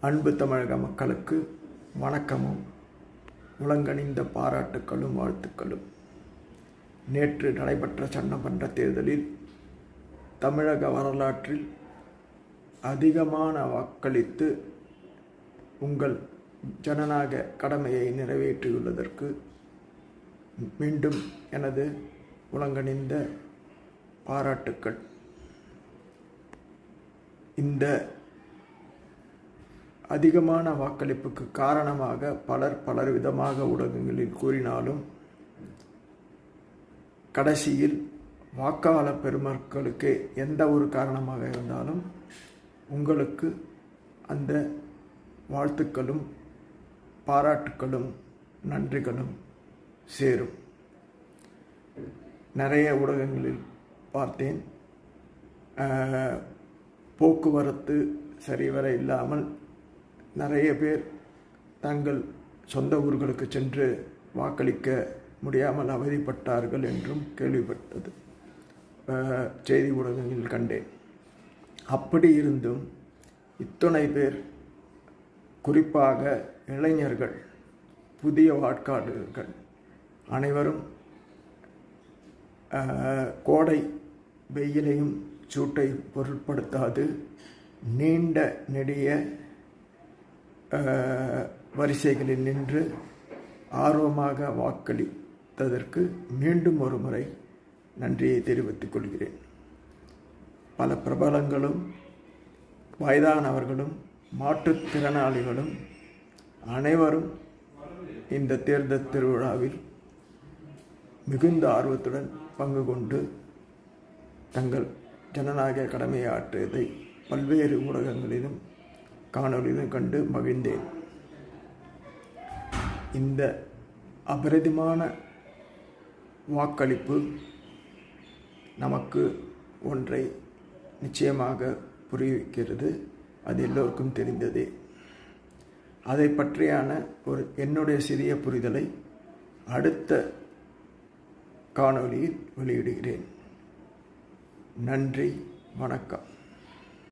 அன்பு தமிழக மக்களுக்கு வணக்கமும் உலங்கணிந்த பாராட்டுக்களும் வாழ்த்துக்களும். நேற்று நடைபெற்ற சட்டமன்ற தேர்தலில் தமிழக வரலாற்றில் அதிகமான வாக்களித்து உங்கள் ஜனநாயக கடமையை நிறைவேற்றியுள்ளதற்கு மீண்டும் எனது உலங்கணிந்த பாராட்டுக்கள். இந்த அதிகமான வாக்களிப்புக்கு காரணமாக பலர் விதமாக ஊடகங்களில் கூறினாலும் கடைசியில் வாக்காளர் பெருமக்களுக்கு எந்த ஒரு காரணமாக இருந்தாலும் உங்களுக்கு அந்த வாழ்த்துக்களும் பாராட்டுக்களும் நன்றிகளும் சேரும். நிறைய ஊடகங்களில் பார்த்தேன், போக்குவரத்து சரிவர இல்லாமல் நிறைய பேர் தங்கள் சொந்த ஊர்களுக்கு சென்று வாக்களிக்க முடியாமல் அவதிப்பட்டார்கள் என்றும் கேள்விப்பட்டது செய்தி ஊடகங்களில் கண்டேன். அப்படி இருந்தும் இத்தனை பேர், குறிப்பாக இளைஞர்கள், புதிய வாக்காளர்கள் அனைவரும் கோடை வெயிலையும் சூட்டை பொருட்படுத்தாது நீண்ட நெடிய வரிசைகளில் நின்று ஆர்வமாக வாக்களித்ததற்கு மீண்டும் ஒரு முறை நன்றியை தெரிவித்துக் கொள்கிறேன். பல பிரபலங்களும், வயதானவர்களும், மாற்றுத்திறனாளிகளும் அனைவரும் இந்த தேர்தல் திருவிழாவில் மிகுந்த ஆர்வத்துடன் பங்கு கொண்டு தங்கள் ஜனநாயக கடமையை ஆற்றியதை பல்வேறு ஊடகங்களிலும் காணொலியிலும் கண்டு மகிழ்ந்தேன். இந்த அபரிதமான வாக்களிப்பு நமக்கு ஒன்றை நிச்சயமாக புரிவிக்கிறது. அது எல்லோருக்கும் தெரிந்ததே. அதை பற்றியான என்னுடைய சிறிய புரிதலை அடுத்த காணொளியில் வெளியிடுகிறேன். நன்றி, வணக்கம்.